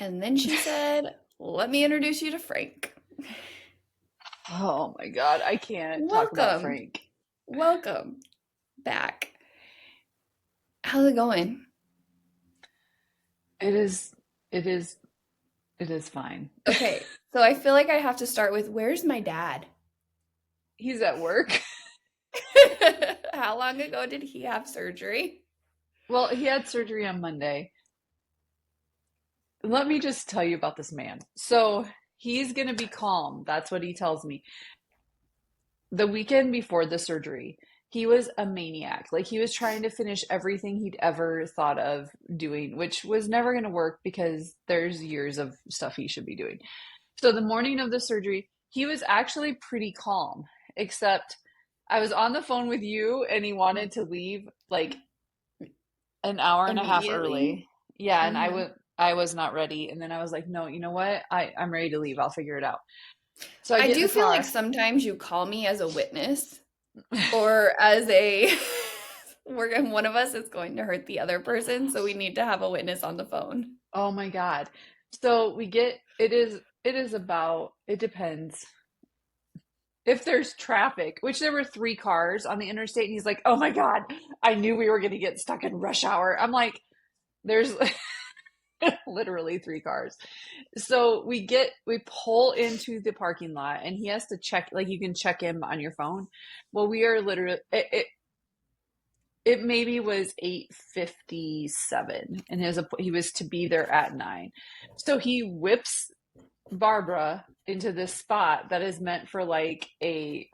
And then she said, let me introduce you to Frank. Oh my God, I can't talk about Welcome. Frank. Welcome back. How's it going? It is, it is, it is fine. Okay, so I feel like I have to start with where's my dad? He's at work. How long ago did he have surgery? Well, he had surgery on Monday. Let me just tell you about this man. So he's gonna be calm. That's what he tells me. The weekend before the surgery, he was a maniac. Like he was trying to finish everything he'd ever thought of doing, which was never gonna work because there's years of stuff he should be doing. So the morning of the surgery, he was actually pretty calm, except I was on the phone with you and he wanted to leave like an hour and a half Immediately? early. Yeah, and Hmm. I was not ready. And then I was like, no, you know what? I'm ready to leave. I'll figure it out. So I I get in do the feel like car. sometimes you call me as a witness or as a one of us is going to hurt the other person, so we need to have a witness on the phone. Oh my God. So we get it is about it depends. If there's traffic, which there were three cars on the interstate, and he's like, "Oh my God, I knew we were going to get stuck in rush hour." I'm like, "There's literally three cars." So we pull into the parking lot, and he has to check. Like you can check him on your phone. Well, we are literally it maybe was 8:57, and he was to be there at 9. So he whips Barbara into this spot that is meant for like a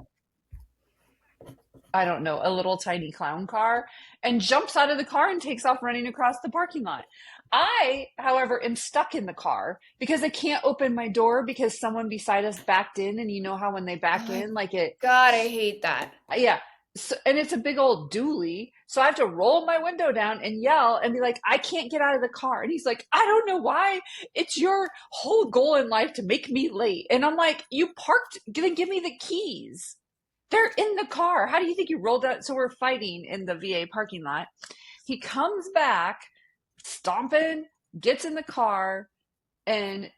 I don't know, a little tiny clown car, and jumps out of the car and takes off running across the parking lot. I, however, am stuck in the car because I can't open my door because someone beside us backed in, and you know how when they back Oh in, like it, God, I hate that. yeah. So, and it's a big old dually. So I have to roll my window down and yell and be like, I can't get out of the car. And he's like, I don't know why. It's your whole goal in life to make me late. And I'm like, you parked, then give me the keys. They're in the car. How do you think you rolled out? So we're fighting in the VA parking lot. He comes back, stomping, gets in the car, and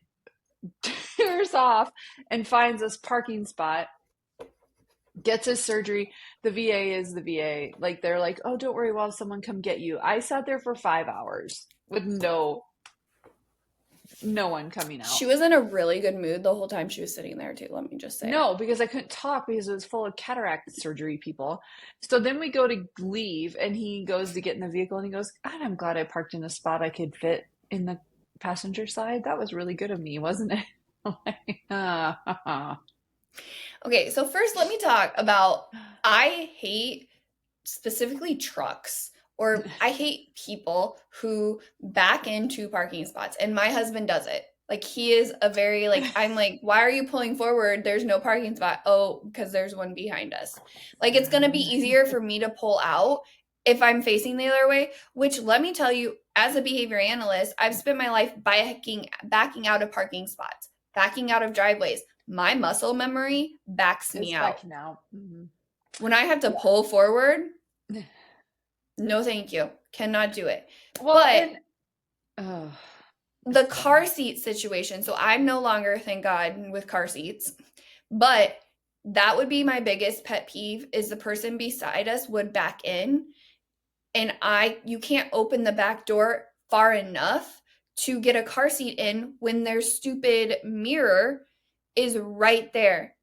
tears off and finds this parking spot, gets his surgery. The VA is the VA. Like they're like, oh, don't worry, we'll have someone come get you. I sat there for 5 hours with no one coming out. She was in a really good mood the whole time she was sitting there too, let me just say. No, because I couldn't talk because it was full of cataract surgery people. So then we go to leave, and he goes to get in the vehicle, and he goes, God, I'm glad I parked in a spot I could fit in the passenger side. That was really good of me, wasn't it? I'm like, Okay, so first let me talk about I hate specifically trucks or I hate people who back into parking spots and my husband does it. Like he is a very like I'm like, why are you pulling forward? There's no parking spot. Oh, because there's one behind us. Like it's gonna be easier for me to pull out if I'm facing the other way, which let me tell you, as a behavior analyst, I've spent my life backing out of parking spots, backing out of driveways. My muscle memory backs me it's out. backing out. Mm-hmm. When I have to pull forward, no, thank you. Cannot do it. Well, But and oh, the car seat situation, so I'm no longer, thank God, with car seats. But that would be my biggest pet peeve is the person beside us would back in and you can't open the back door far enough to get a car seat in when their stupid mirror is right there.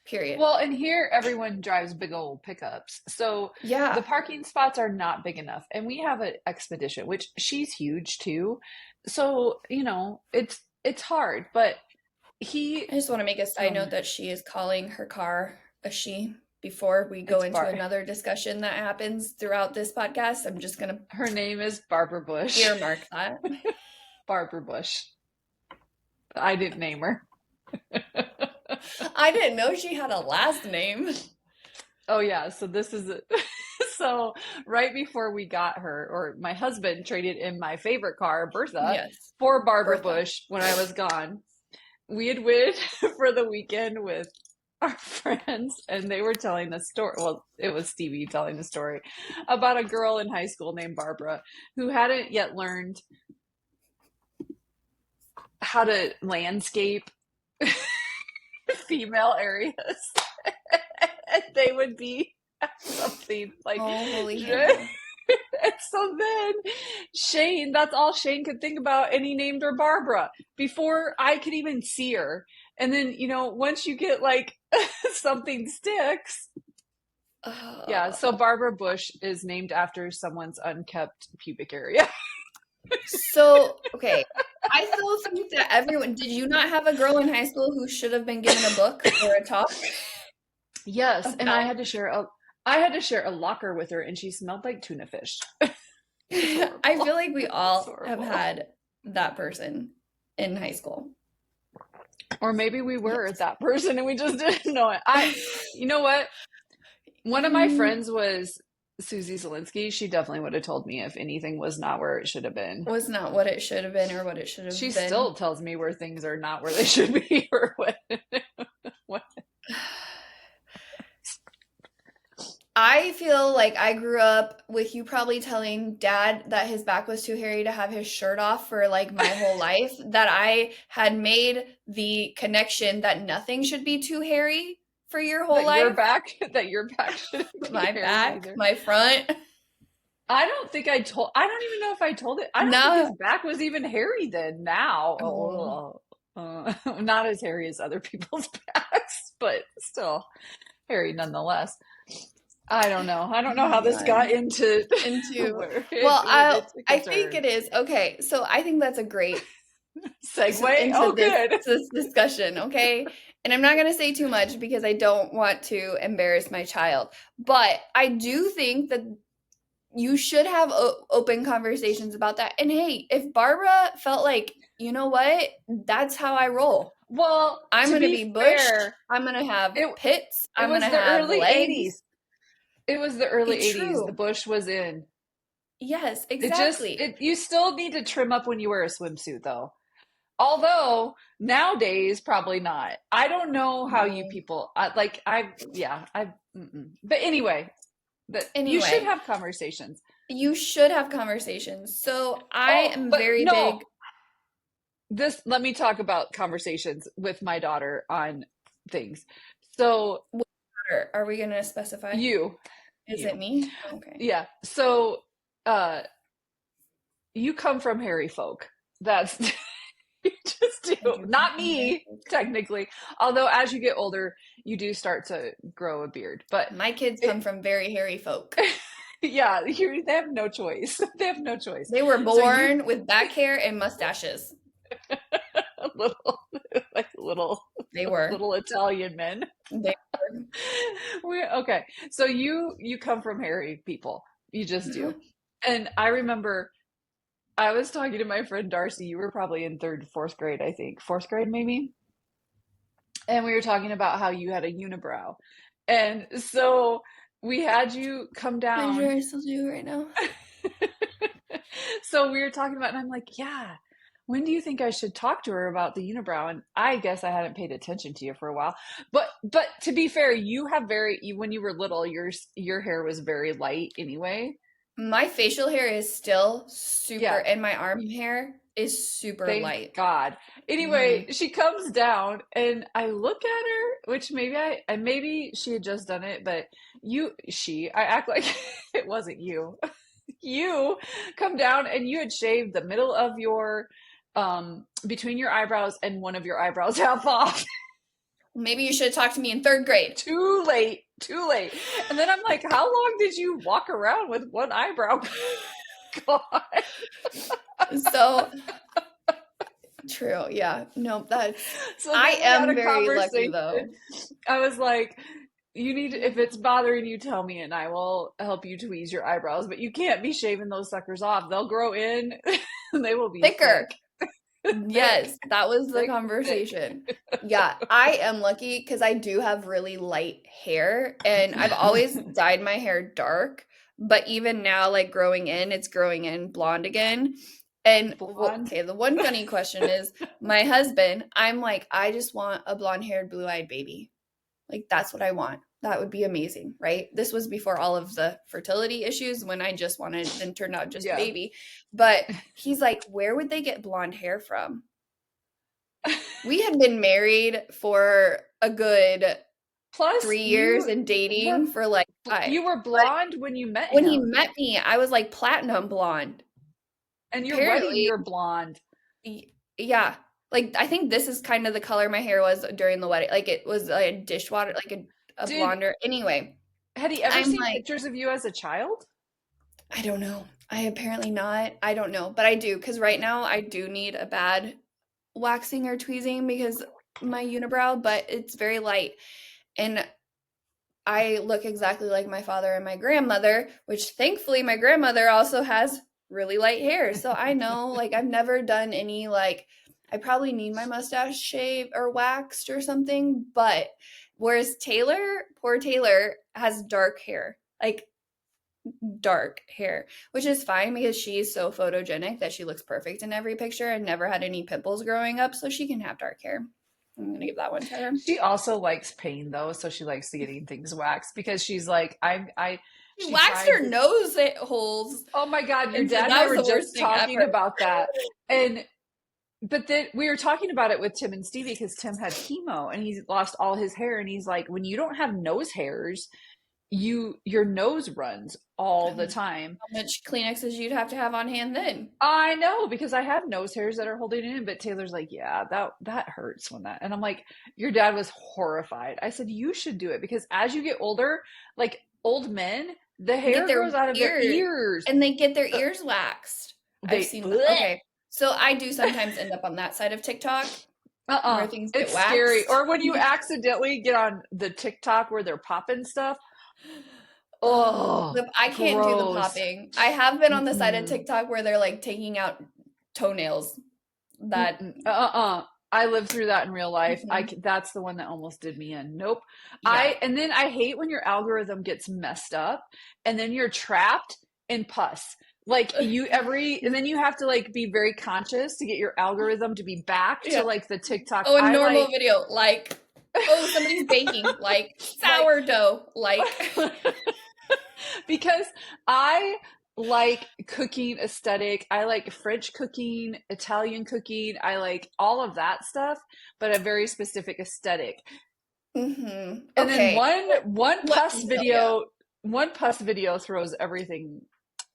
Period. well, and here everyone drives big old pickups. So the Yeah. parking spots are not big enough. And we have an Expedition, which she's huge too. So, it's hard, but I he just want to make a side um note that she is calling her car a she before we go it's into another discussion that happens throughout this podcast. I'm just going to her name is Barbara Bush. earmark that. Barbara Bush. I didn't name her. I didn't know she had a last name. Oh yeah, so this is it. So right before we got her, or my husband traded in my favorite car, Bertha, Yes, for Barbara Bertha. Bush when I was gone. We had went for the weekend with our friends, and they were telling the story. Well, it was Stevie telling the story about a girl in high school named Barbara who hadn't yet learned how to landscape female areas. They would be something like, Oh, holy and Hannah. so then Shane, that's all Shane could think about, and he named her Barbara before I could even see her. And then, once you get like something sticks. Yeah, so Barbara Bush is named after someone's unkept pubic area. So, okay. I still think that did you not have a girl in high school who should have been given a book or a talk Yes, and about? I had to share a locker with her, and she smelled like tuna fish. It's I horrible. feel like we It's all have horrible. had that person in high school. Or maybe we were Yes. that person and we just didn't know it. You know what? One of my Mm, friends was Susie Zielinski. She definitely would have told me if anything was not where it should have been. was not what it should have been or what it should She have been. still tells me where things are not where they should be or what. I feel like I grew up with you probably telling dad that his back was too hairy to have his shirt off for like my whole life, that I had made the connection that nothing should be too hairy for your whole life. That your back shouldn't be My hairy back, either. my front. I don't even know if I told it. I don't think his No. back was even hairy then. Now, Oh, not as hairy as other people's backs, but still hairy nonetheless. I don't know. I don't oh know how my this God. got into Into where well, it's a I think concern. it is. Okay, so I think that's a great Segue. into Oh, good. this discussion, okay? And I'm not going to say too much because I don't want to embarrass my child. But I do think that you should have open conversations about that. And hey, if Barbara felt like, you know what? That's how I roll. Well, I'm to going to be be bushed. fair, I'm going to have it pits. it I'm going was to the have early legs. 80s. It was the early It's 80s. The true. bush was in. Yes, exactly. You still need to trim up when you wear a swimsuit though. Although nowadays, probably not. I don't know how you No. people, but anyway, you should Anyway, have conversations. you should have conversations. So I Oh, am but very no, big. let me talk about conversations with my daughter on things. So What are we going to specify? you, Is it you, me? Okay. yeah. So, uh, you come from hairy folk. That's you just I do. do come Not from here. me, technically. Although as you get older, you do start to grow a beard. But My kids it, come from very hairy folk. yeah, they have no choice. They have no choice. They were So you born with back hair and mustaches. a little like They were. little Italian men. They were. Okay. So you come from hairy people. You just do. Mhm. And I remember I was talking to my friend Darcy. You were probably in third, fourth grade, I think. Fourth grade, maybe. And we were talking about how you had a unibrow. And so we had you come I'm sure down. I still do right now. So we were talking about, and I'm like, yeah, when do you think I should talk to her about the unibrow? And I guess I hadn't paid attention to you for a while. But to be fair, when you were little, your hair was very light anyway. My facial hair is still super, Yeah, and my arm hair is super thank light. God. Hmm. Anyway, she comes down and I look at her, which maybe she had just done it, but I act like it wasn't you. You come down and you had shaved the middle of your between your eyebrows and one of your eyebrows half off. Maybe you should have talked to me in third grade. Too late, too late. And then I'm like, how long did you walk around with one eyebrow? God. So true. Yeah. No, So I then we had am a very lucky conversation. though. I was like, if it's bothering you, tell me and I will help you tweeze your eyebrows. But you can't be shaving those suckers off. They'll grow in and they will be Thicker. thick. Yes, Thick. that was the Thick, thick. conversation. Yeah, I am lucky because I do have really light hair and I've always dyed my hair dark, but even now, like growing in, it's growing in blonde again. And well, Blonde. okay, the one funny question is my husband, I'm like, I just want a blonde haired, blue eyed baby. Like, that's what I want. That would be amazing, right? This was before all of the fertility issues when I just wanted, then turned out just a Yeah. baby. But he's like, where would they get blonde hair from? We had been married for a good Plus, 3 years and dating for like 5. you were But blonde when you met when he him, met me, I was like platinum blonde. and your wedding, Apparently, you're blonde. yeah. Like I think this is kind of the color my hair was during the wedding. Like it was like a dishwater, like a Did blonder. Anyway, had he ever I'm seen like, pictures of you as a child? I don't know. I apparently not. I don't know, but I do because right now I do need a bad waxing or tweezing because my unibrow, but it's very light. And I look exactly like my father and my grandmother, which thankfully my grandmother also has really light hair. So I know, like, I've never done any, like, I probably need my mustache shaved or waxed or something. But whereas Taylor, poor Taylor, has dark hair, like dark hair, which is fine because she's so photogenic that she looks perfect in every picture and never had any pimples growing up. So she can have dark hair. I'm going to give that one to her. She also likes pain though, so she likes getting things waxed because she's like, She she waxed tried her to, nose holes. oh my God, your And so dad and that I was were the worst just thing talking ever. about that. But then we were talking about it with Tim and Stevie because Tim had chemo and he's lost all his hair. And he's like, when you don't have nose hairs, your nose runs all the time. How much Kleenexes you'd have to have on hand then? I know because I have nose hairs that are holding it in, but Taylor's like, yeah, that hurts when that. And I'm like, your dad was horrified. I said, you should do it because as you get older, like old men, the And get hair their grows out of their ears ears. and they get their ears waxed. I've They seen that. Okay. So I do sometimes end up on that side of TikTok where things get It's scary. waxed. Or when you accidentally get on the TikTok where they're popping stuff. Oh, I can't do the gross. popping. I have been on the side of Mm-mm. TikTok where they're like taking out toenails. That Mm-mm. I lived through that in real life. mhm. That's the one that almost did me in. Nope. Yeah. And then I hate when your algorithm gets messed up and then you're trapped in pus. Like and then you have to like be very conscious to get your algorithm to be back to Yeah. like the TikTok. Oh, a I normal like, video, like, oh, somebody's baking, like like, sourdough, like. because I like cooking aesthetic. I like French cooking, Italian cooking. I like all of that stuff, but a very specific aesthetic. And then Okay. one Let pus me tell you. video throws everything.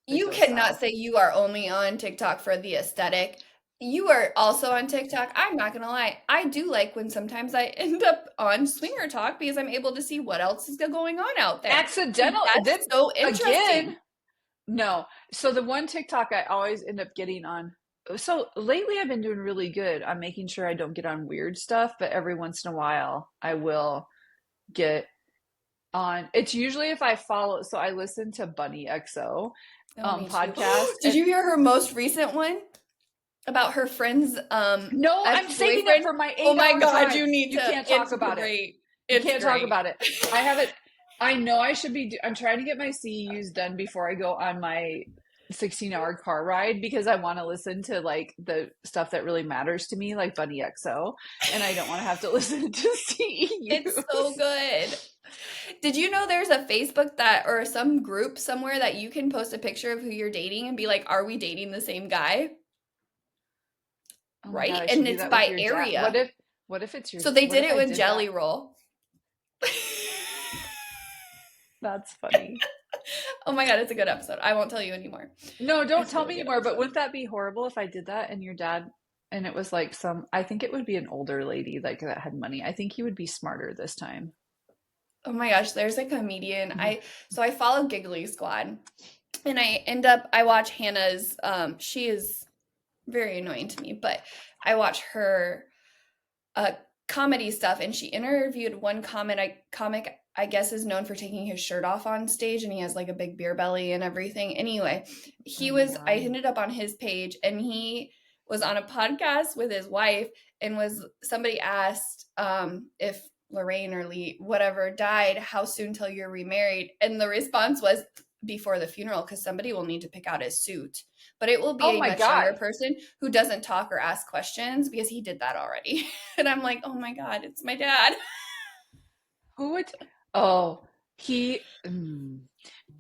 It You goes cannot south. say you are only on TikTok for the aesthetic. You are also on TikTok. I'm not gonna lie. I do like when sometimes I end up on Swinger Talk because I'm able to see what else is going on out there. And Accidental. Then that's so again, interesting. no. So the one TikTok I always end up getting on. So lately I've been doing really good. I'm making sure I don't get on weird stuff, but every once in a while I will get on. It's usually if I follow. So I listen to Bunny XO Oh, me too. podcast, Did and you hear her most recent one about her friend's no, I'm saving it ex-boyfriend? for my Oh my 8 hour God, drive. you need You to. can't talk It's about it. great. You It's can't talk great. about it. I haven't. I know I should be. I'm trying to get my CEUs done before I go on my 16-hour car ride because I want to listen to like the stuff that really matters to me, like Bunny XO, and I don't want to have to listen to It's so CEUs. good. Did you know there's a Facebook that or some group somewhere that you can post a picture of who you're dating and be like, are we dating the same guy? Oh my God, Right? I should And do it's that with by your dad. area. What if it's your, So they what did if it I with did that? Jelly Roll. That's funny. Oh my God, it's a good episode. I won't tell you anymore. No, don't It's a tell really me good anymore, but episode. wouldn't that be horrible if I did that and your dad, and it was like I think it would be an older lady like that had money. I think he would be smarter this time. Oh my gosh, there's a comedian. Mhm. I follow Giggly Squad and I watch Hannah's she is very annoying to me, but I watch her uh comedy stuff and she interviewed one comic I guess is known for taking his shirt off on stage and he has like a big beer belly and everything. Anyway, Oh my I God. ended up on his page and he was on a podcast with his wife and was somebody asked if Lorraine or Lee whatever died, how soon till you're remarried? And the response was before the funeral because somebody will need to pick out his suit. But it will be Oh a my much younger God. person who doesn't talk or ask questions because he did that already. And I'm like, oh my God, it's my dad. Who would, oh, he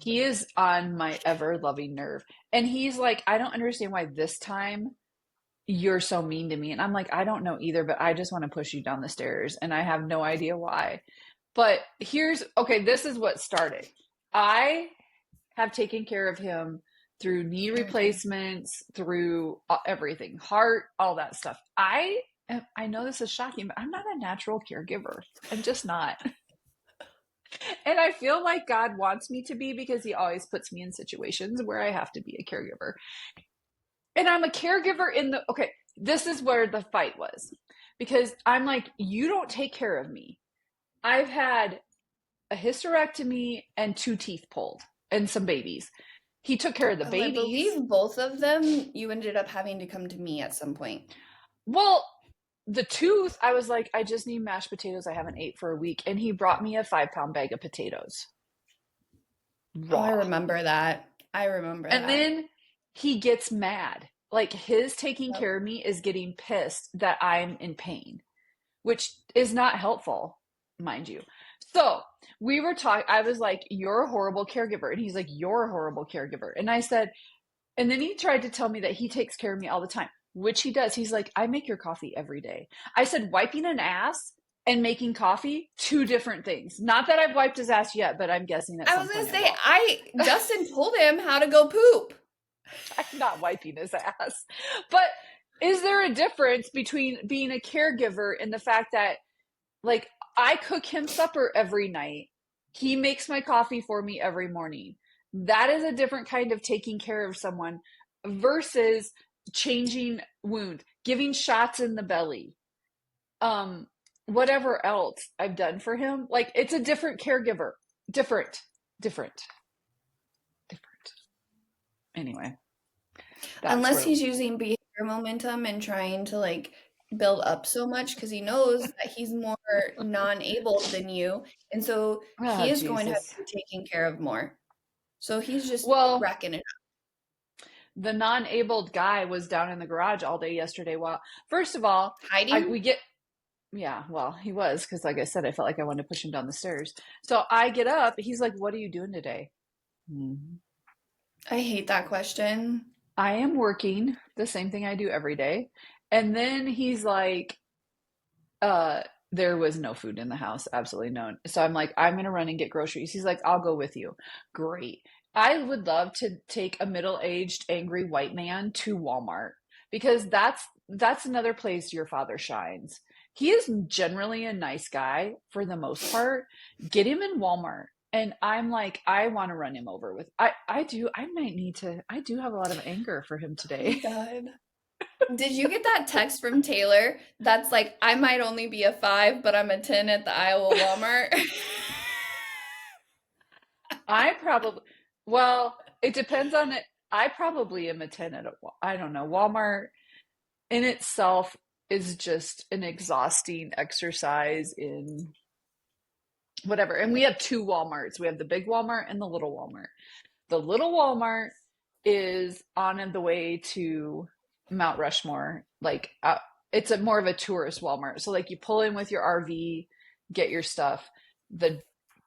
is on my ever loving nerve. And he's like, I don't understand why this time you're so mean to me. And I'm like, I don't know either, but I just want to push you down the stairs and I have no idea why. But okay, this is what started. I have taken care of him through knee Everything. replacements, through everything, heart, all that stuff. I know this is shocking, but I'm not a natural caregiver. I'm just not. And I feel like God wants me to be because he always puts me in situations where I have to be a caregiver. And I'm a caregiver okay, this is where the fight was. Because I'm like, you don't take care of me. I've had a hysterectomy and 2 teeth pulled and some babies. He took care of the Oh, I babies. believe both of them you ended up having to come to me at some point. Well, the tooth, I was like, I just need mashed potatoes. I haven't ate for a week. And he brought me a 5-pound bag of potatoes. Oh, I Raw. remember that. I remember And that. then he gets mad. Like his taking Yep. care of me is getting pissed that I'm in pain, which is not helpful, mind you. So we were talking, I was like, you're a horrible caregiver. And he's like, you're a horrible caregiver. And I said, and then he tried to tell me that he takes care of me all the time, which he does. He's like, I make your coffee every day. I said, wiping an ass and making coffee, 2 different things. Not that I've wiped his ass yet, but I'm guessing at I some was gonna point I say, will. Justin told him how to go poop. I'm not wiping his ass. But is there a difference between being a caregiver and the fact that, like, I cook him supper every night? He makes my coffee for me every morning. That is a different kind of taking care of someone versus changing wound, giving shots in the belly, whatever else I've done for him. Like, it's a different caregiver. Different, different, different. Anyway, that's Unless where he's using behavior momentum and trying to like build up so much because he knows that he's more non-able than you. And so oh he is going to have Jesus. to be taken care of more. So he's just Well, wrecking it the non-abled guy was down in the garage all day yesterday. Well, first of all, up. Hiding? we get, yeah, well, he was, because like I said, I felt like I wanted to push him down the stairs. So I get up. He's like, what are you doing today? Mhm. I hate that question. I am working the same thing I do every day. And then he's like, uh, there was no food in the house, absolutely none. So I'm like, I'm gonna run and get groceries. He's like, I'll go with you. Great. I would love to take a middle-aged angry white man to Walmart because that's another place your father shines. He is generally a nice guy for the most part. Get him in Walmart. And I'm like, I want to run him over with. I do have a lot of anger for him Oh my today. God. Did you get that text from Taylor that's like, I might only be a 5, but I'm a 10 at the Iowa Walmart? I probably, well, it depends on it. I probably am a 10 at I don't know. Walmart in itself is just an exhausting exercise in whatever. And we have 2 Walmarts. We have the big Walmart and the little Walmart. The little Walmart is on the way to Mount Rushmore. Like, it's more of a tourist Walmart. So, like, you pull in with your RV, get your stuff. The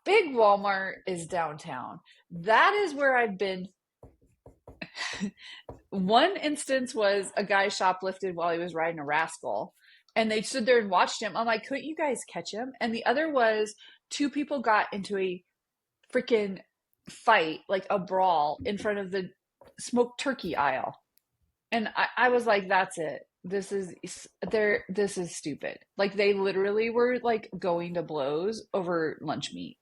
big Walmart is downtown. That is where I've been. One instance was a guy shoplifted while he was riding a rascal, and they stood there and watched him. I'm like, couldn't you guys catch him? And the other was 2 people got into a freaking fight, like a brawl, in front of the smoked turkey aisle. And I was like, that's it. This is stupid. Like, they literally were like going to blows over lunch meat.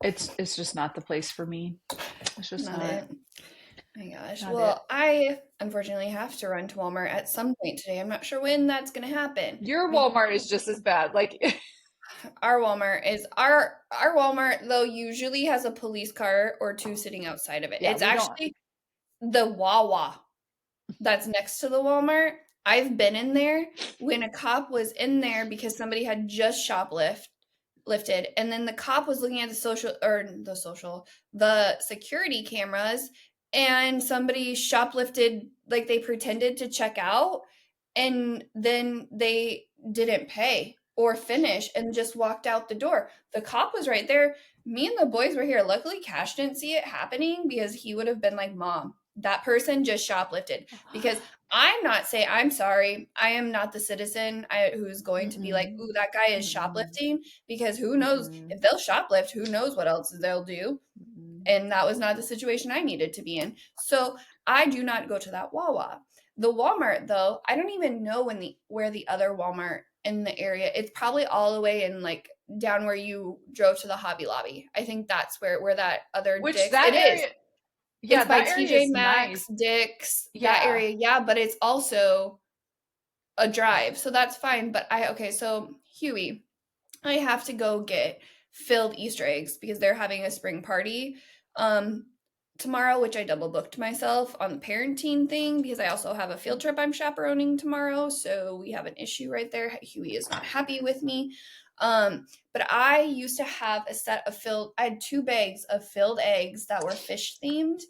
It's just not the place for me. It's just Not not. it. Oh my gosh. Not it. Well, I unfortunately have to run to Walmart at some point today. I'm not sure when that's going to happen. Your Walmart is just as bad. Like, Our Walmart is our Walmart though usually has a police car or 2 sitting outside of it. yeah, It's we don't. actually the Wawa that's next to the Walmart. I've been in there when a cop was in there because somebody had just lifted, and then the cop was looking at the security cameras, and somebody shoplifted, like they pretended to check out, and then they didn't pay or finish and just walked out the door. The cop was right there. Me and the boys were here. Luckily, Cash didn't see it happening because he would have been like, Mom, that person just shoplifted. Because I'm not saying, I'm sorry, I am not the citizen who's going to be like, Mm-mm. ooh, that guy is Mm-mm. shoplifting, because who knows Mm-mm. if they'll shoplift, who knows what else they'll do. Mm-mm. And that was not the situation I needed to be in. So I do not go to that Wawa. The Walmart, though, I don't even know where the other Walmart in the area. It's probably all the way in like down where you drove to the Hobby Lobby. I think that's where that other Which Dick's. that It is. area, It's yeah, by that area TJ is Maxx, nice. Dick's, that Yeah. area. Yeah, but it's also a drive. So that's fine. But okay, so Huey, I have to go get filled Easter eggs because they're having a spring party um tomorrow, which I double booked myself on the parenting thing because I also have a field trip I'm chaperoning tomorrow. So we have an issue right there. Huey is not happy with me. But I used to have a set of I had 2 bags of filled eggs that were fish themed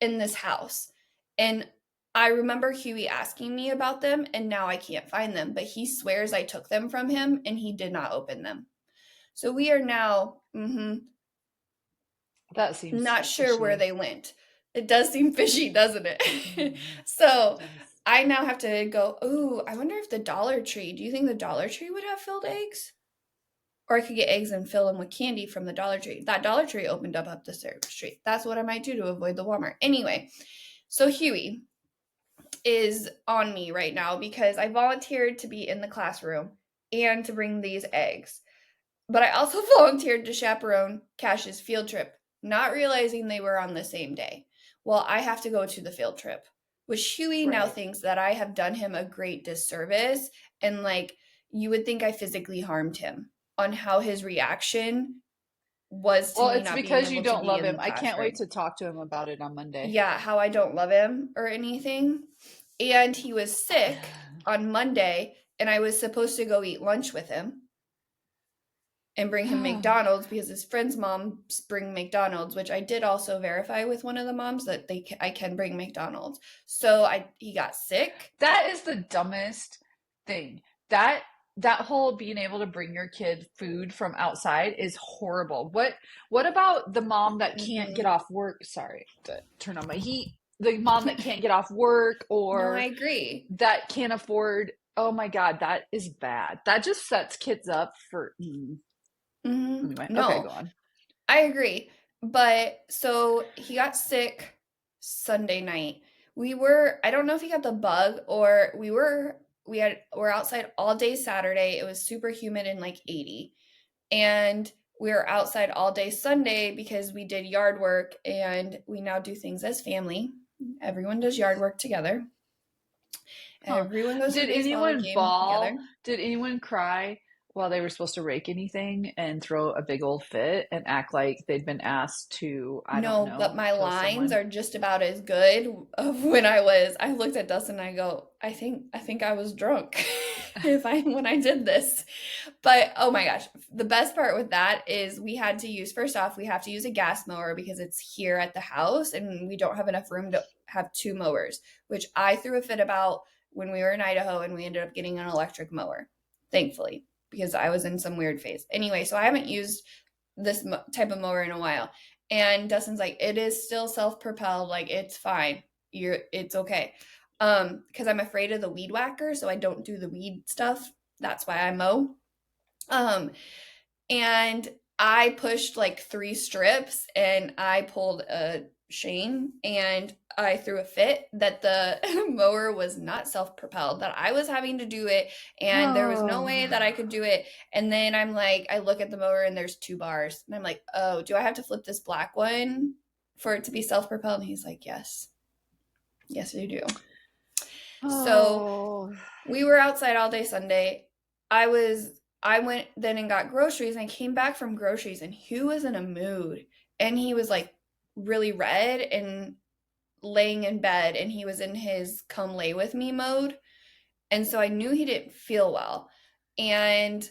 in this house. And I remember Huey asking me about them, and now I can't find them, but he swears I took them from him and he did not open them. So we are now That seems not so sure where fishy. they went. It does seem fishy, doesn't it? Mm-hmm. So It does. I now have to go, ooh, I wonder if the Dollar Tree, do you think the Dollar Tree would have filled eggs? Or I could get eggs and fill them with candy from the Dollar Tree. That Dollar Tree opened up the street. That's what I might do to avoid the Walmart. Anyway, so Huey is on me right now because I volunteered to be in the classroom and to bring these eggs. But I also volunteered to chaperone Cash's field trip, not realizing they were on the same day. Well, I have to go to the field trip, which Huey now Right. thinks that I have done him a great disservice. And like, you would think I physically harmed him on how his reaction was to Well, me it's not being because you able to don't be love in the him. I can't wait classroom. to talk to him about it on Monday. Yeah, how I don't love him or anything. And he was sick on Monday, and I was supposed to go eat lunch with him and bring him McDonald's because his friend's moms bring McDonald's, which I did also verify with one of the moms that I can bring McDonald's. So he got sick. That is the dumbest thing. That whole being able to bring your kid food from outside is horrible. What about the mom that can't get Mm-hmm. off work? Sorry, to turn on my heat. The mom that can't get off work No, I or agree. that can't afford. Oh my God, that is bad. That just sets kids up for. Mm-hmm. Anyway, okay, No, go on. I agree. But so he got sick Sunday night. I don't know if he got the bug or we're outside all day Saturday. It was super humid and like 80. And we were outside all day Sunday because we did yard work and we now do things as family. Everyone does yard work together. Huh. Everyone goes to the Did baseball anyone game bawl? together. Did anyone cry while they were supposed to rake anything and throw a big old fit and act like they'd been asked to, I don't No, but know, my kill lines someone? are just about as good of when I looked at Dustin and I go, I think I was drunk when I did this. But oh my gosh, the best part with that is first off, we have to use a gas mower because it's here at the house and we don't have enough room to have 2 mowers, which I threw a fit about when we were in Idaho and we ended up getting an electric mower, thankfully, because I was in some weird phase. Anyway, so I haven't used this type of mower in a while. And Dustin's like, it is still self-propelled, like it's fine. It's okay. Because I'm afraid of the weed whacker, so I don't do the weed stuff. That's why I mow. Um, and I pushed like 3 strips and I pulled a Shane and I threw a fit that the mower was not self-propelled, that I was having to do it and there was no Oh, way that I could do it. And then I'm like, I look at the mower and there's 2 bars. And I'm like, oh, do I have to flip this black one for it to be self-propelled? And he's like, yes. Yes, you do. So oh, we were outside all day Sunday. I went then and got groceries and I came back from groceries and Hugh was in a mood and he was like really red and laying in bed and he was in his come lay with me mode. And so I knew he didn't feel well. And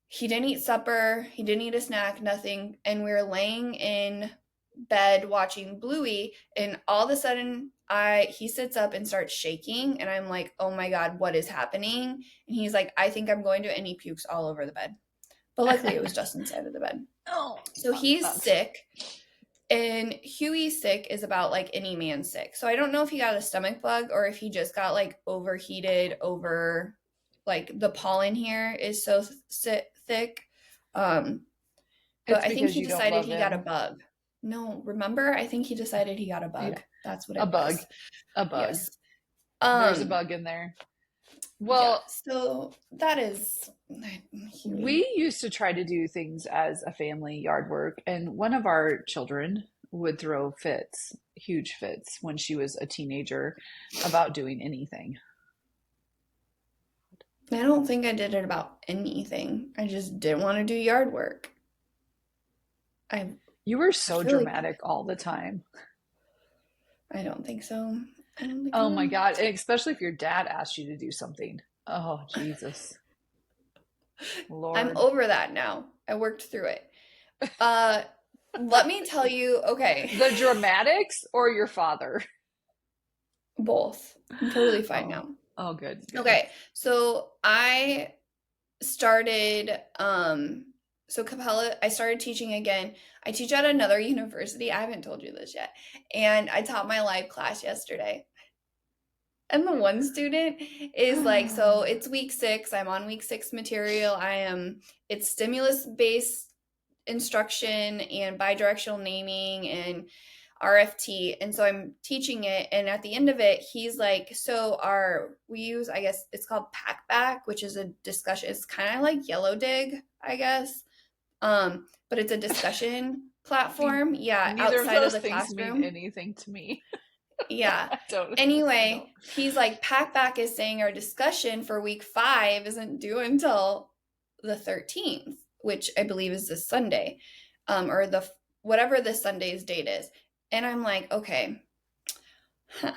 he didn't eat supper, he didn't eat a snack, nothing. And we were laying in bed watching Bluey, and all of a sudden he sits up and starts shaking, and I'm like, oh my God, what is happening? And he's like, I think I'm going to, and he pukes all over the bed. But luckily it was just inside of the bed. oh, So he's that's sick. And Huey's sick is about like any man's sick. So I don't know if he got a stomach bug or if he just got like overheated over like the pollen here is so thick. Um, but It's I think because he you don't decided love he got a him. bug. No, remember? I think he decided he got a Yeah. bug. That's what A it bug. was. A bug. Yes. There's a Um, bug in there. yeah. Well, So that is Huey. we used to try to do things as a family, yard work, and one of our children would throw fits, huge fits, when she was a teenager about doing anything. I don't think I did it about anything. I just didn't want to do yard work. I You were I so feel like dramatic all the time. I don't think so. I don't think Oh my so. God. Especially if your dad asked you to do something. Oh, Jesus. I'm Lord. over that now. I worked through it. Uh, let me tell you, okay, The dramatics or your father? both. I'm totally fine Oh, now. oh, good, good. Okay, so I started so Capella, I started teaching again. I teach at another university. I haven't told you this yet. And I taught my live class yesterday. And the one student is like, so it's week 6. I'm on week 6 material. It's stimulus based instruction and bidirectional naming and RFT. And so I'm teaching it. And at the end of it, he's like, so we use, I guess it's called Packback, which is a discussion. It's kind of like Yellow Dig, I guess. But it's a discussion Me, platform. Yeah, neither of outside of those the things mean classroom. anything to me. Yeah. I don't, I don't. Anyway, he's like, Packback is saying our discussion for week 5 isn't due until the 13th, which I believe is this Sunday, or whatever this Sunday's date is. And I'm like, okay. Huh.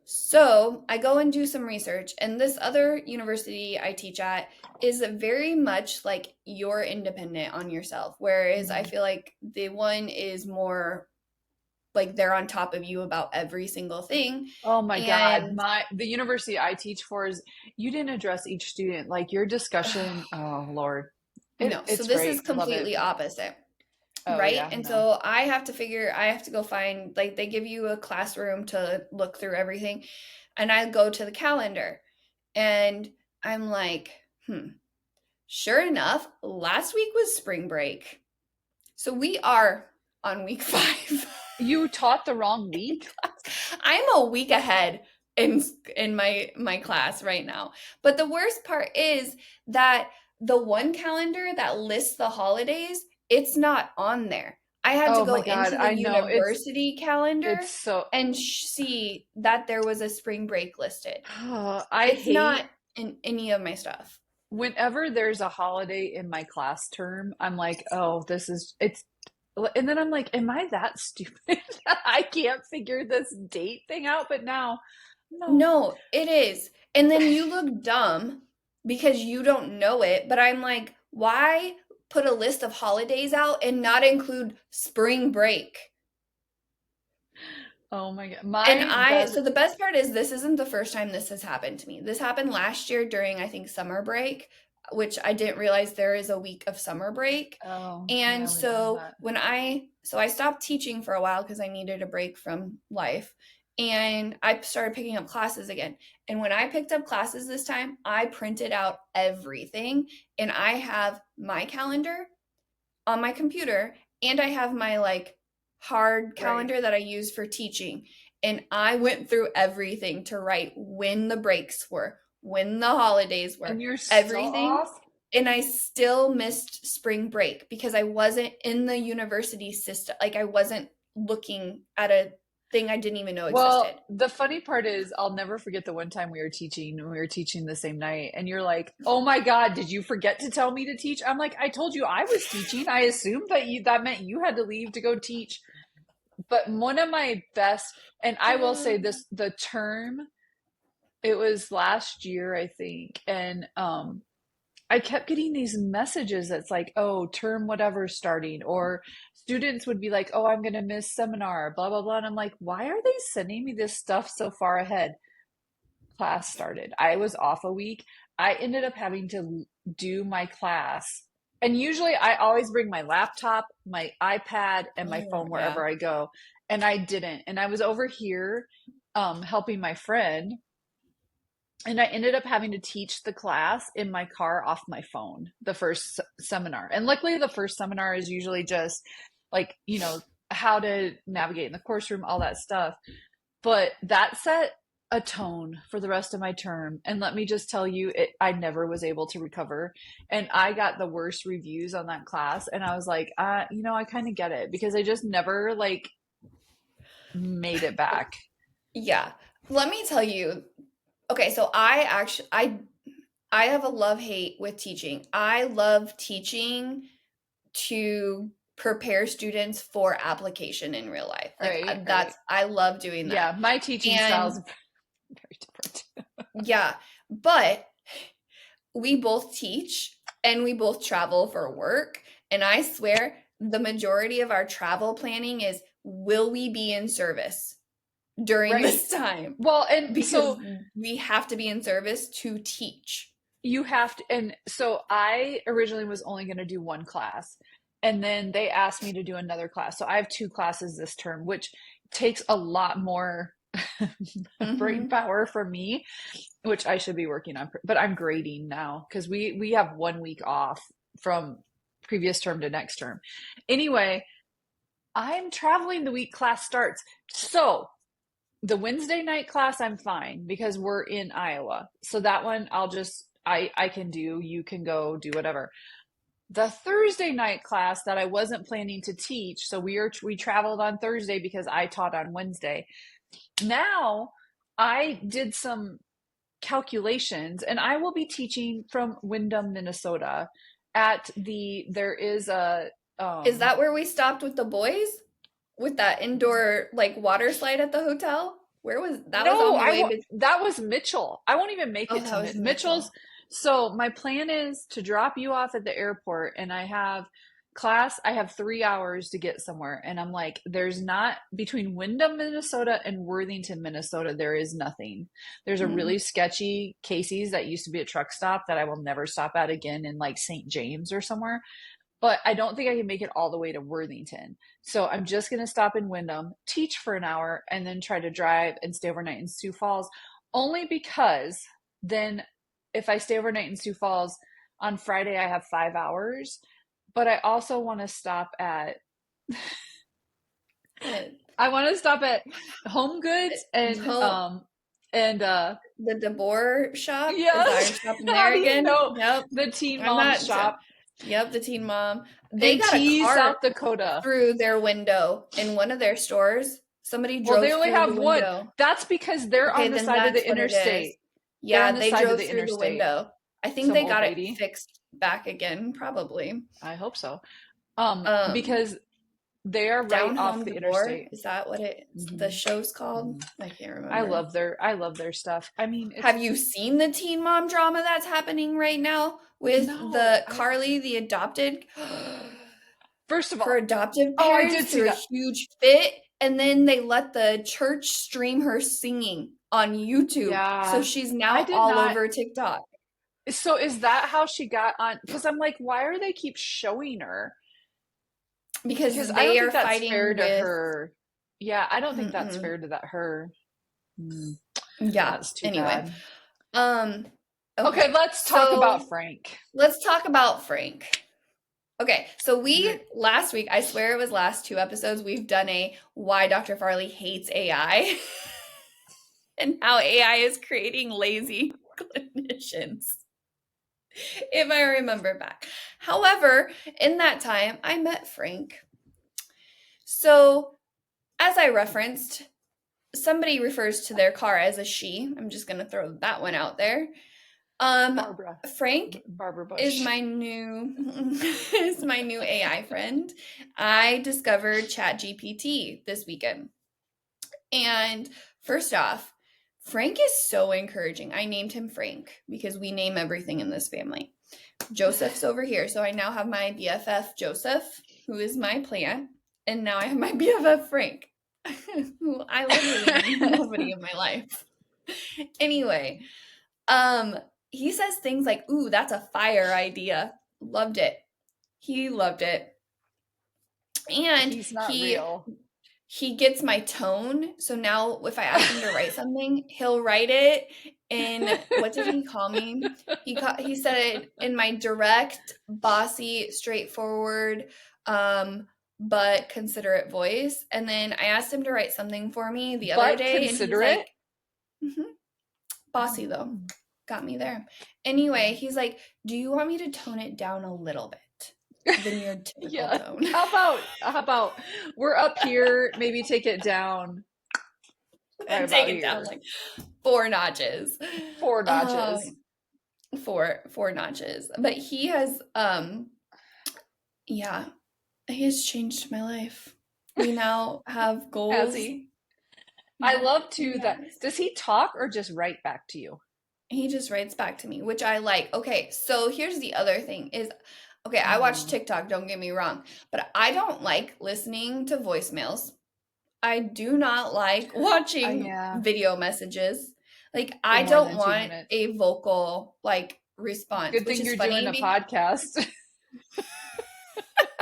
So I go and do some research, and this other university I teach at is very much like you're independent on yourself, whereas I Mhm. feel like the one is more like they're on top of you about every single thing. Oh my God. And The university I teach for is you didn't address each student. Like your discussion, oh Lord. no, so It's this is great. Love it. completely opposite. Oh Right? yeah, And no. so I have to go find, like, they give you a classroom to look through everything. And I go to the calendar and I'm like, sure enough, last week was spring break. So we are on week 5. You taught the wrong week? I'm a week ahead in my class right now. But the worst part is that the one calendar that lists the holidays, it's not on there. I had to Oh go my God, into the I know. university calendar It's so and see that there was a spring break listed. I It's not hate in any of my stuff. whenever there's a holiday in my class term, I'm like, oh, this is it's and then I'm like, am I that stupid? I can't figure this date thing out, but now no. No, it is. And then you look dumb because you don't know it. But I'm like, why put a list of holidays out and not include spring break? Oh my God. And My best so the best part is this isn't the first time this has happened to me. This happened last year during, I think, summer break, which I didn't realize there is a week of summer break. oh And yeah, we did so that. I stopped teaching for a while because I needed a break from life. And I started picking up classes again. And when I picked up classes this time, I printed out everything and I have my calendar on my computer and I have my like hard Right. calendar that I use for teaching. And I went through everything to write when the breaks were, when the holidays And were, you're still everything. off? And I still missed spring break because I wasn't in the university system. Like I wasn't looking at a thing I didn't even know existed. Well, the funny part is, I'll never forget the one time we were teaching the same night, and you're like, "Oh my God, did you forget to tell me to teach?" I'm like, "I told you I was teaching. I assumed that meant you had to leave to go teach." But one of my best, and I will say this, the term, it was last year, I think, and I kept getting these messages that's like, oh, term whatever's starting, or students would be like, oh, I'm going to miss seminar, blah, blah, blah. And I'm like, why are they sending me this stuff so far ahead? Class started. I was off a week. I ended up having to do my class And usually I always bring my laptop, my iPad, and my Oh, phone yeah. wherever I go. And I didn't. And I was over here helping my friend. And I ended up having to teach the class in my car off my phone, the first seminar. And luckily, the first seminar is usually just like, how to navigate in the course room, all that stuff. But that set a tone for the rest of my term. And let me just tell you, I never was able to recover. And I got the worst reviews on that class. And I was like, I kind of get it because I just never like made it back. Yeah. Let me tell you. Okay, so I have a love-hate with teaching. I love teaching to prepare students for application in real life. Like Right. I love doing that. Yeah, my teaching style is And very different. yeah, but we both teach and we both travel for work. And I swear the majority of our travel planning is, will we be in service during Right. this time? Well, and Because so we have to be in service to teach. you have to, and so I originally was only going to do one class, and then they asked me to do another class. So I have two classes this term, which takes a lot more brain Hmm. power from me, which I should be working on. But I'm grading now because we have 1 week off from previous term to next term. Anyway, I'm traveling the week class starts. So the Wednesday night class, I'm fine because we're in Iowa. So that one I can do, you can go do whatever. The Thursday night class that I wasn't planning to teach, so we traveled on Thursday because I taught on Wednesday. Now I did some calculations and I will be teaching from Windham, Minnesota there is a Is that where we stopped with the boys? With that indoor like water slide at the hotel? Where was that? Was No, on the way to. that was Mitchell. I won't even make Oh, it to that was Mitchell's. Mitchell. So my plan is to drop you off at the airport and I have class. I have 3 hours to get somewhere. And I'm like, there's not between Windham, Minnesota and Worthington, Minnesota, there is nothing. There's a really Mm. sketchy Casey's that used to be a truck stop that I will never stop at again in like St. James or somewhere, but I don't think I can make it all the way to Worthington. So I'm just going to stop in Windham, teach for an hour, and then try to drive and stay overnight in Sioux Falls. Only because then if I stay overnight in Sioux Falls on Friday, I have 5 hours. But I also want to stop at I want to stop at Home Goods Ho- and the DeBoer shop. Is our yes, shop in how there do you again? know Yep. the Teen I'm Mom not. shop Yep, the Teen Mom. They in got a Tea, cart South Dakota? through their window in one of their stores. Somebody Well, they drove only through the have one. window. That's because they're Okay, on the then side of that's the what it is. interstate. They're Yeah, on the they side of drove the through the interstate. window. I think Some they old got it lady. fixed back again, probably. I hope so. Um, Because they are right Down off Home the DeBoer, interstate. is that what the Hmm. show's called? Hmm. I can't remember. I love their stuff. I mean, it's Have you seen the teen mom drama that's happening right now with no. the Carly, the adopted, First of her all, adoptive oh, I did parents see threw a that. huge fit, and then they let the church stream her singing on YouTube. So Yeah, she's I now did all not. over TikTok So is that how she got on? Because I'm like, why are they keep showing her? Because because I they don't are think that's fair fighting to with. her. Yeah, I don't think that's Mm-mm. fair to that her. Hmm, Yeah. that's too Anyway, bad. um, Okay, okay. let's talk So about Frank. let's talk about Frank. Okay, so we You're, last week, I swear it was last two episodes, we've done a why Dr. Farley hates AI and how AI is creating lazy clinicians, if I remember back. However, in that time, I met Frank. So, as I referenced, somebody refers to their car as a she. I'm just going to throw that one out there. Barbara. Frank Barbara is Bush. my new is my new AI friend. I discovered ChatGPT this weekend. And first off, Frank is so encouraging. I named him Frank because we name everything in this family. Joseph's over here. So I now have my BFF Joseph, who is my plant, and now I have my BFF Frank, who I literally named nobody in my life. Anyway, um he says things like, "Ooh, that's a fire idea." Loved it. He loved it. And He's not real. he gets my tone. So now if I ask him to write something, he'll write it in, what did he call me? He said it in my direct, bossy, straightforward, but considerate voice. And then I asked him to write something for me the other But day, and he's considerate? like, bossy though. Got me there. Anyway, he's like, do you want me to tone it down a little bit than your typical Yeah. tone? How about we're up here, maybe take it down right about Take it here. down like 4 notches. 4 notches. 4 notches. But he has yeah, he has changed my life. We now have goals. Has he? I love too that. Does he talk or just write back to you? He just writes back to me, which I like. Okay, so here's the other thing is, okay, I watch TikTok, don't get me wrong, but I don't like listening to voicemails. I do not like watching video messages. Like, I don't want a vocal, like, response. Good thing you're doing a podcast.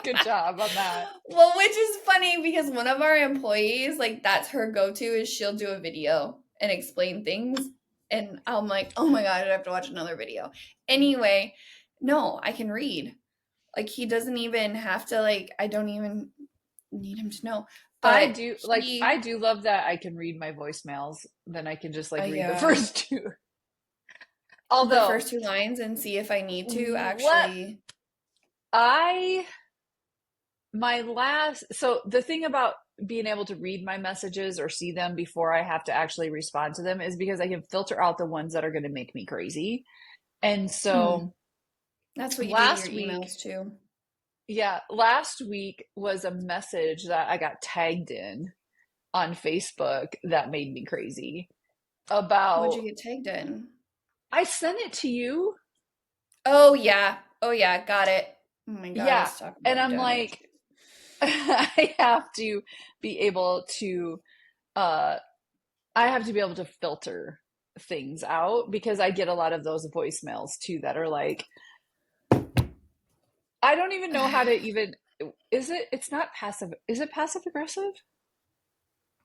Good job on that. Well, which is funny because one of our employees, like, that's her go-to is she'll do a video and explain things. And I'm like, oh my God, I have to watch another video. Anyway, no, I can read. Like, he doesn't even have to, like, I don't even need him to know. But I do love that I can read my voicemails. Then I can just like read the first 2. Although the first 2 lines and see if I need to actually. So the thing about being able to read my messages or see them before I have to actually respond to them is because I can filter out the ones that are going to make me crazy. And so that's what you do in your emails too. Yeah, last week was a message that I got tagged in on Facebook that made me crazy. About what'd you get tagged in? I sent it to you. Oh yeah, got it. Oh my God. Yeah, and I'm like, I have to be able to filter things out because I get a lot of those voicemails too that are like, I don't even know how to even, it's not passive. Is it passive aggressive?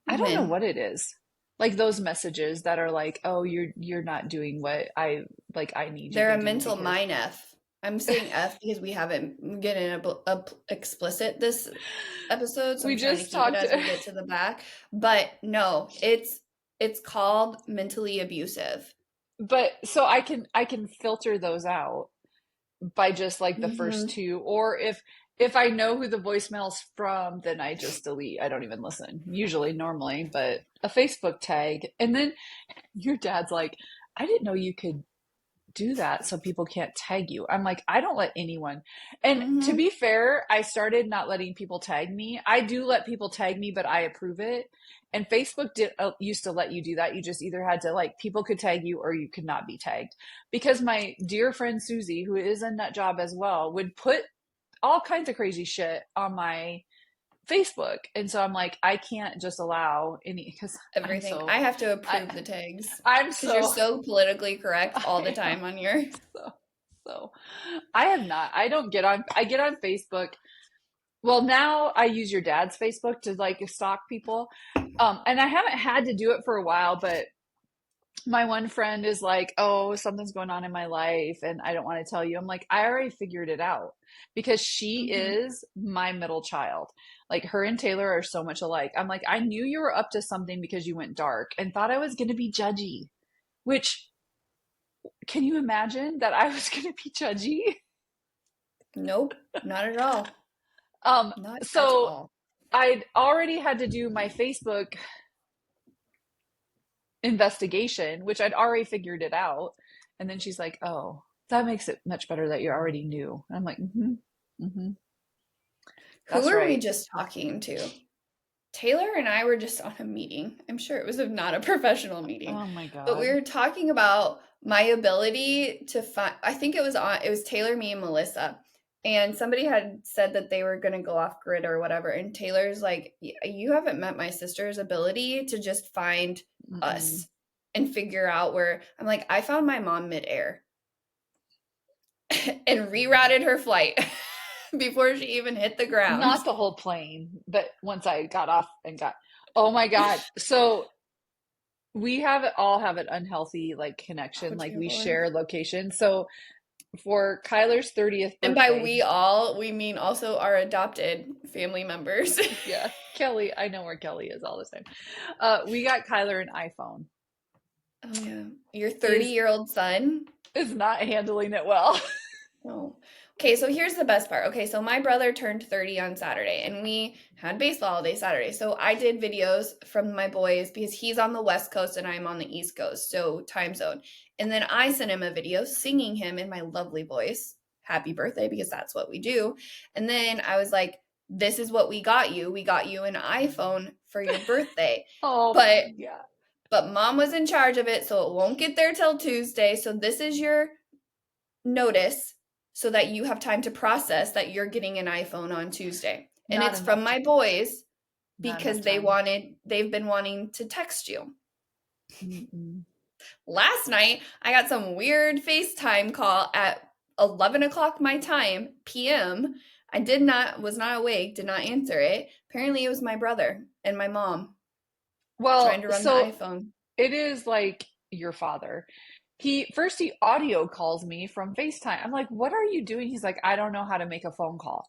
I don't know what it is. Like those messages that are like, oh, you're not doing what I need you to do. They're a mental mine F. I'm saying F because we haven't getting explicit this episode, so we just talked as we get to the back. But no, it's called mentally abusive. But so I can filter those out by just like the first 2, or if I know who the voicemail's from, then I just delete. I don't even listen normally, but a Facebook tag. And then your dad's like, I didn't know you could do that so people can't tag you. I'm like, I don't let anyone. And to be fair, I started not letting people tag me. I do let people tag me, but I approve it. And Facebook used to let you do that. You just either had to like, people could tag you or you could not be tagged. Because my dear friend Susie, who is a nut job as well, would put all kinds of crazy shit on my Facebook. And so I'm like, I can't just allow because everything. I have to approve the tags. Because you're so politically correct all the time on your. So I have not. I get on Facebook. Well, now I use your dad's Facebook to like stalk people. And I haven't had to do it for a while, but my one friend is like, oh, something's going on in my life and I don't want to tell you. I'm like, I already figured it out because she is my middle child. Like her and Taylor are so much alike. I'm like, I knew you were up to something because you went dark and thought I was going to be judgy, which can you imagine that I was going to be judgy? Nope, not at all. Not so at all. I'd already had to do my Facebook investigation, which I'd already figured it out. And then she's like, oh, that makes it much better that you already knew. And I'm like, Who are we just talking to? Taylor and I were just on a meeting. I'm sure it was not a professional meeting. Oh my God. But we were talking about my ability to find, I think it was Taylor, me, and Melissa. And somebody had said that they were going to go off grid or whatever. And Taylor's like, you haven't met my sister's ability to just find us and figure out where. I'm like, I found my mom midair and rerouted her flight. before she even hit the ground. Not the whole plane, but once I got off and got, oh my God. So we all have an unhealthy like Oh connection, like dear we Lord. share location. So for Kyler's 30th And by birthday, we all, we mean also our adopted family members. yeah, Kelly, I know where Kelly is all the time. We got Kyler an iPhone. Oh yeah. Your Is 30-year-old son? is not handling it well. Oh. Okay, so here's the best part. Okay, so my brother turned 30 on Saturday and we had baseball all day Saturday. So I did videos from my boys because he's on the West Coast and I'm on the East Coast, so time zone. And then I sent him a video singing him in my lovely voice, happy birthday, because that's what we do. And then I was like, this is what we got you. We got you an iPhone for your birthday. Oh, But yeah. but mom was in charge of it, so it won't get there till Tuesday. So this is your notice so that you have time to process that you're getting an iPhone on Tuesday. And Not it's enough from my time. boys Not because enough time. they've been wanting to text you. Mm-mm. Last night, I got some weird FaceTime call at 11 o'clock my time, PM. Was not awake, did not answer it. Apparently, it was my brother and my mom trying Well, to run the so iPhone. it is like your father. He audio calls me from FaceTime. I'm like, what are you doing? He's like, I don't know how to make a phone call.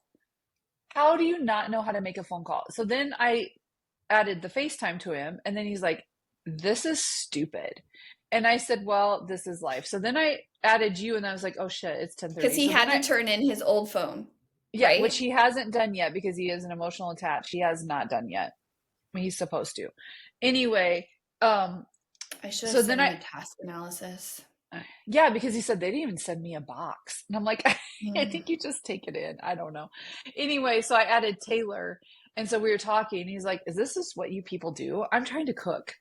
How do you not know how to make a phone call? So then I added the FaceTime to him, and then he's like, this is stupid. And I said, well, this is life. So then I added you, and I was like, oh shit, it's Because 10:30. he So then had to turn in his old phone, yeah, which right? he hasn't done yet because he is an emotional attach. He has not done yet. I mean, he's supposed to. Anyway, I should have so then sent him a task analysis. yeah, because he said they didn't even send me a box. And I'm like, I Mm. think you just take it in. I don't know. Anyway, so I added Taylor. And so we were talking. He's like, is this just what you people do? I'm trying to cook.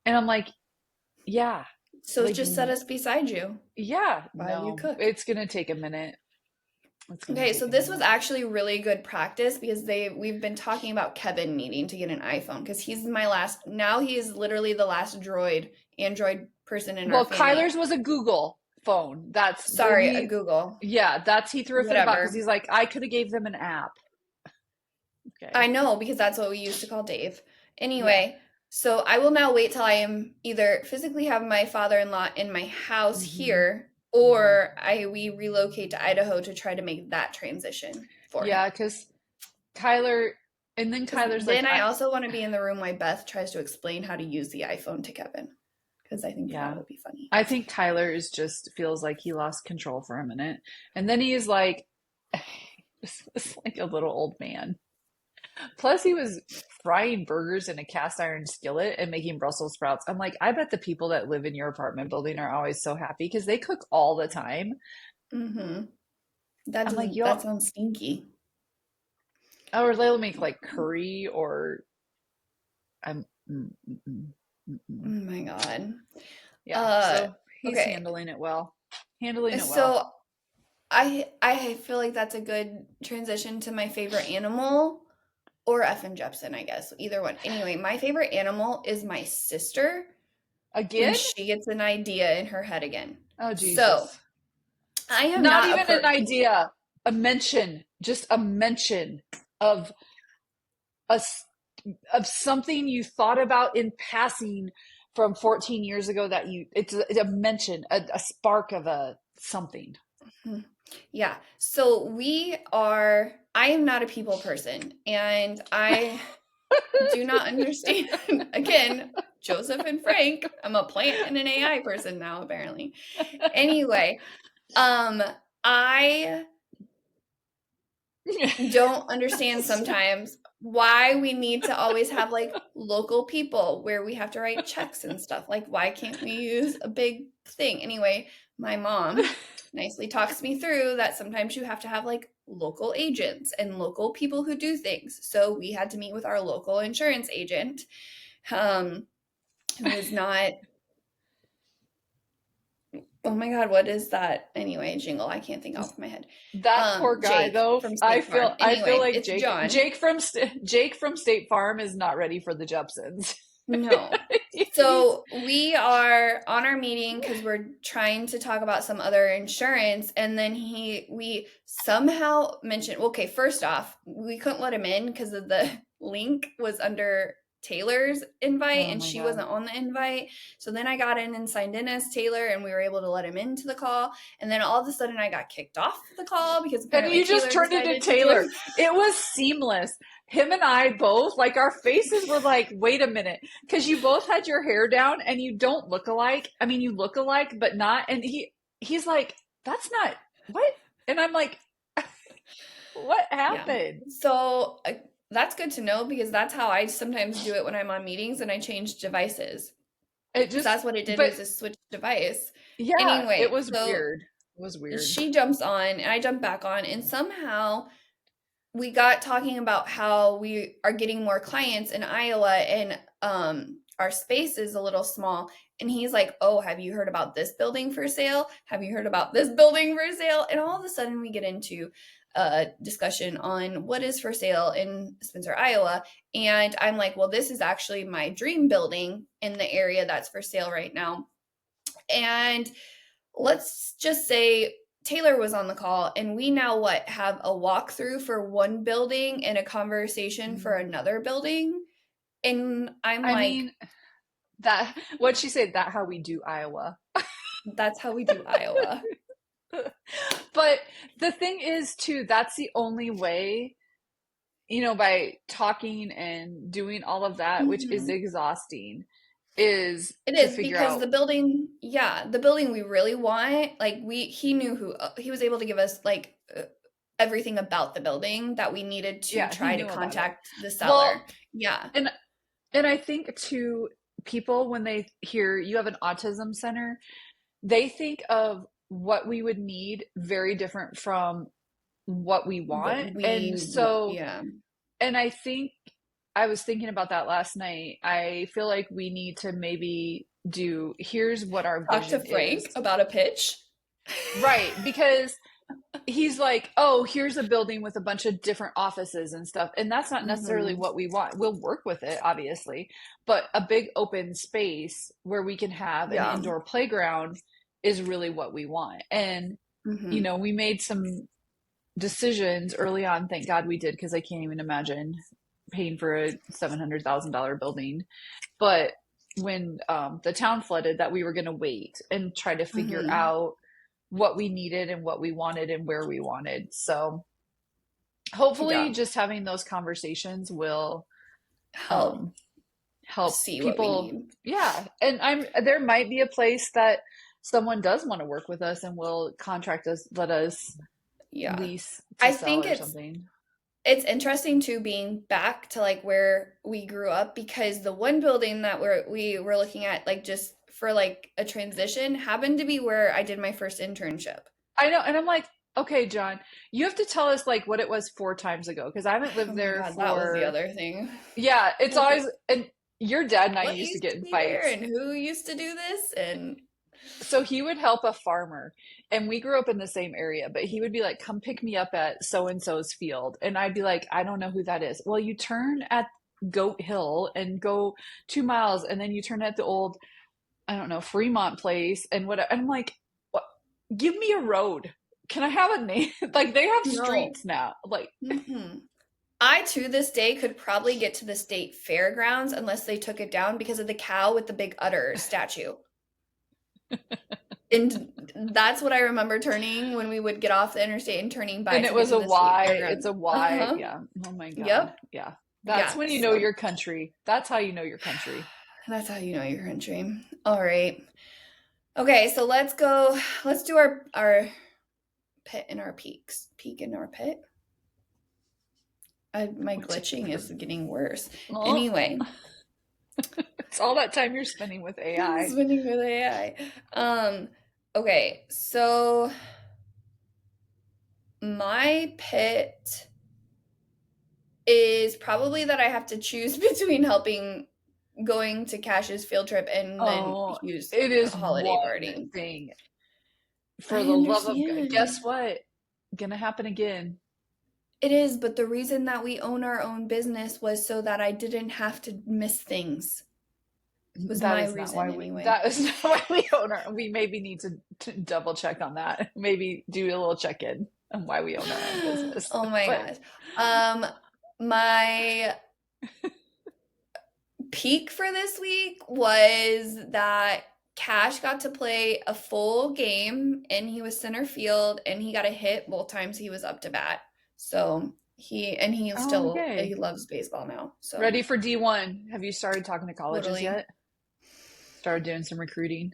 And I'm like, yeah, So like, just set us beside you yeah, while you no, cook. it's going to take a minute. It's going to Okay, so take a this was minute. actually really good practice because we've been talking about Kevin needing to get an iPhone because he is literally the last Android person in our Well, family. Kyler's was a Google phone. That's the Sorry, a Google. yeah, that's he threw a fit about because Whatever. he's like, I could have gave them an app. I Okay. know because that's what we used to call Dave. Yeah. Anyway, so I will now wait till I am either physically have my father-in-law in my house Hmm. here Hmm. or we relocate to Idaho to try to make that transition for him. Yeah, because Kyler, and then Because Kyler's like, then I also want to be in the room while Beth tries to explain how to use the iPhone to Kevin. Because I think that yeah, would be funny. I think Kyler is just feels like he lost control for a minute. And then he is like, it's like a little old man. Plus, he was frying burgers in a cast iron skillet and making Brussels sprouts. I'm like, I bet the people that live in your apartment building are always so happy because they cook all the time. Mm-hmm. I'm like, That yo, sounds stinky. or they'll make like curry or I'm, Oh my God. yeah. Uh, So he's okay. handling it well. Handling it well. So I feel like that's a good transition to my favorite animal or F and Jepsen, I guess. Either one. Anyway, my favorite animal is my sister when Again? she gets an idea in her head again. Oh, So Jesus. I am Not not a even an per idea, a mention, just a mention of a of something you thought about in passing from 14 years ago that it's a mention, a spark of a something. Hmm. Yeah. So I am not a people person and I do not understand. Again, Joseph and Frank, I'm a plant and an AI person now, apparently. Anyway, I don't understand sometimes why we need to always have like local people where we have to write checks and stuff. Like, why can't we use a big thing? Anyway, my mom nicely talks me through that sometimes you have to have like local agents and local people who do things. So we had to meet with our local insurance agent, um, who is not, oh my God, what is that? Anyway, jingle. I can't think off my head. That poor guy, Jake though. from I State feel Farm. I feel Anyway, like it's John. Jake from State Farm is not ready for the Jepsons. No. So we are on our meeting because we're trying to talk about some other insurance, and then we somehow mentioned, okay, first off, we couldn't let him in because of the link was under Taylor's invite Oh and my she God. wasn't on the invite. So then I got in and signed in as Taylor, and we were able to let him into the call. And then all of a sudden I got kicked off the call because And apparently you just Taylor turned into decided to Taylor. join. It was seamless. Him and I both, like, our faces were like, wait a minute. Because you both had your hair down and you don't look alike. I mean, you look alike, but not. And he's like, that's not, what? And I'm like, what Yeah. happened? So that's good to know because that's how I sometimes do it when I'm on meetings and I change devices. It So just, that's what it did, but was a switch device. yeah, it Anyway, was so weird. It was weird. she jumps on and I jump back on, and somehow we got talking about how we are getting more clients in Iowa, and our space is a little small. And he's like, "Oh, have you heard about this building for sale? Have you heard about this building for sale?" And all of a sudden we get into a discussion on what is for sale in Spencer, Iowa. And I'm like, "Well, this is actually my dream building in the area that's for sale right now." And let's just say Taylor was on the call, and we now have a walkthrough for one building and a conversation for Mm. another building. And I'm I like, mean, that, what'd she say? That how we do Iowa. that's how we do Iowa. But the thing is, too, that's the only way, by talking and doing all of that, which is Mhm. exhausting, is It to is figure because out. the building, yeah, the building we really want, like he knew who, he was able to give us like everything about the building that we needed to Yeah, he try to knew about it. contact the seller. Well, Yeah. and I think too, people when they hear you have an autism center, they think of what we would need very different from what we What want. we And want, so, yeah. and I think I was thinking about that last night. I feel like we need to maybe do, here's what our Talk to vision Frank is. about a pitch. Right, because he's like, oh, here's a building with a bunch of different offices and stuff. And that's not necessarily Mhm. what we want. We'll work with it, obviously, but a big open space where we can have an Yeah. indoor playground is really what we want. And, Mhm. we made some decisions early on. Thank God we did, because I can't even imagine paying for a $700,000 building. But when the town flooded, that we were going to wait and try to figure Mhm. out what we needed and what we wanted and where we wanted. So hopefully, Yeah. just having those conversations will Help um, help see what we people. need. Yeah, and there might be a place that someone does want to work with us and will contract us, let us Yeah. lease to I sell think or it's something. it's interesting too being back to like where we grew up, because the one building that we were looking at, like just for like a transition, happened to be where I did my first internship. I know, and I'm like, okay, John, you have to tell us like what it was 4 times ago, because I haven't Oh lived my there God, that was the for. other thing. Yeah, it's always, and your dad and I What used to used get to in be there fights. and who used to do this? And So he would help a farmer, and we grew up in the same area, but he would be like, come pick me up at so and so's field, and I'd be like, I don't know who that is. Well, you turn at Goat Hill and go 2 miles, and then you turn at the old, I don't know, Fremont place and what. And I'm like, what? Give me a road. Can I have a name? Like, they have no. streets now. Like, Mm-mm. I, to this day, could probably get to the state fairgrounds unless they took it down because of the cow with the big udder statue. And that's what I remember turning when we would get off the interstate and turning by and it to get was to a the state Y. It's fairgrounds. a Y. Uh-huh. Yeah. Oh my God. Yep. Yeah. That's Yeah. when you know So your country. That's how you know your country. that's how you know your country. All right. Okay, so let's go. Let's do our pit in our peaks. Peak in our pit. My glitching is getting worse. Oh, Anyway, it's all that time you're spending with AI. spinning with AI. Okay, so my pit is probably that I have to choose between helping going to Cash's field trip and then Oh, Hugh's it is holiday one party. thing. For I the love of God. Guess understand. what? Gonna happen again. It is, but the reason that we own our own business was so that I didn't have to miss things. Was That my is not reason why anyway. that is not why we own our, we maybe need to double check on that. Maybe do a little check-in on why we own our own business. Oh my But gosh. My peak for this week was that Cash got to play a full game and he was center field and he got a hit both times he was up to bat. So he oh, still he yay. loves baseball now. So Ready for D1. Have you started talking to colleges totally yet? Started doing some recruiting?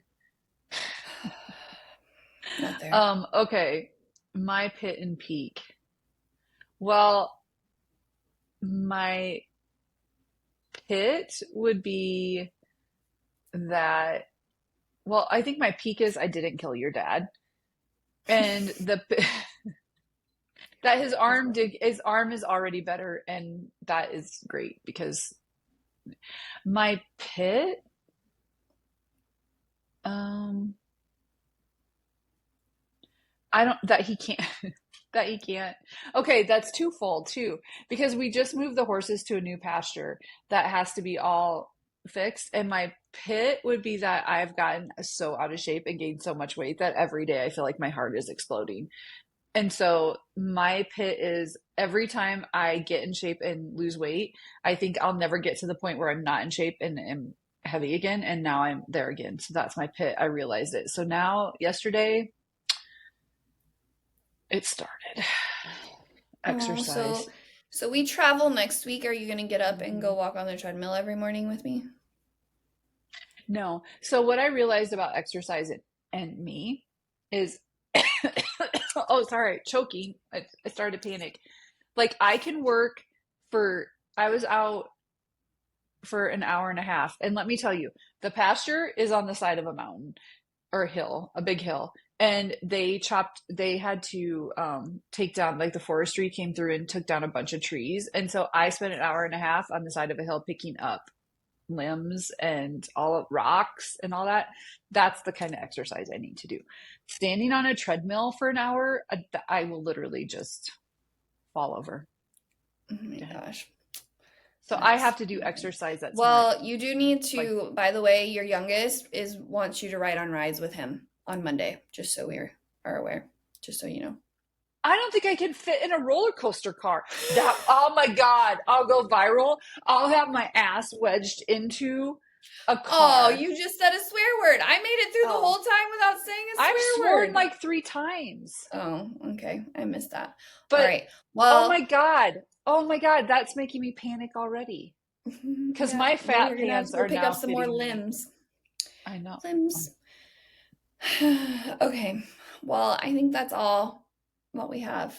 not there. Okay. My pit and peak. Well, my pit would be that, well, I think my peak is I didn't kill your dad. And that his arm is already better, and that is great because my pit, um, I don't that he can't that he can't. Okay, that's twofold too because we just moved the horses to a new pasture that has to be all fixed, and my pit would be that I've gotten so out of shape and gained so much weight that every day I feel like my heart is exploding. And so my pit is every time I get in shape and lose weight, I think I'll never get to the point where I'm not in shape and am heavy again. And now I'm there again. So that's my pit. I realized it. So now, yesterday, it started. Oh, Exercise. so we travel next week. Are you gonna get up and go Mhm. walk on the treadmill every morning with me? No. So what I realized about exercise and me is, oh, sorry, choking. I started to panic. Like I can work I was out for an hour and a half. And let me tell you, the pasture is on the side of a mountain or a hill, a big hill. And they had to take down, like the forestry came through and took down a bunch of trees. And so I spent an hour and a half on the side of a hill picking up limbs and all of rocks and all that. That's the kind of exercise I need to do. Standing on a treadmill for an hour, I will literally just fall over. Oh my gosh. So I have to do exercise that's more Well, you do need like, to, by the way, your youngest wants you to ride on rides with him on Monday, just so we are aware, just so you know. I don't think I can fit in a roller coaster car. Oh my God, I'll go viral. I'll have my ass wedged into a Oh, car. you just said a swear word. I made it through the Oh, whole time without saying a I've swear sworn word. like 3 times. Oh, okay. I missed that. All But right. oh Well, my God. Oh my God, that's making me panic already. Because yeah. my Well, fat you're gonna have to pants go are pick up now some more fitting me. limbs. I know. Limbs. Okay. Well, I think that's all what we have.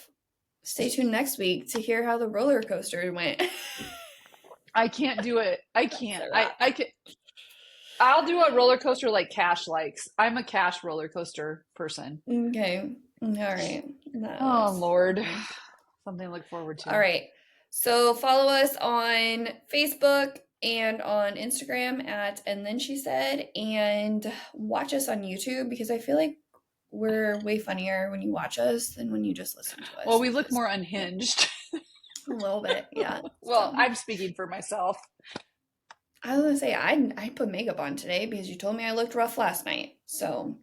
Stay tuned next week to hear how the roller coaster went. I can't do it. I can't. That's a wrap. I can. I'll do a roller coaster like Cash likes. I'm a Cash roller coaster person. Okay. All right. Oh Lord. Something to look forward to. All right. So follow us on Facebook and on Instagram at And Then She Said, and watch us on YouTube because I feel like we're way funnier when you watch us than when you just listen to us. Well, we look more unhinged. A little bit, yeah. Well, So, I'm speaking for myself. I was gonna say I put makeup on today because you told me I looked rough last night. So,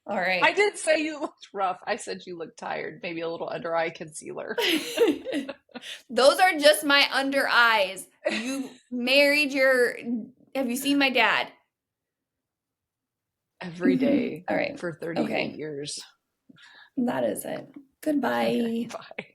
all right. I did say you looked rough. I said you looked tired. Maybe a little under eye concealer. Those are just my under eyes. You married have you seen my dad? Every day All right. for 38 Okay. years. That is it. Goodbye. Okay, bye.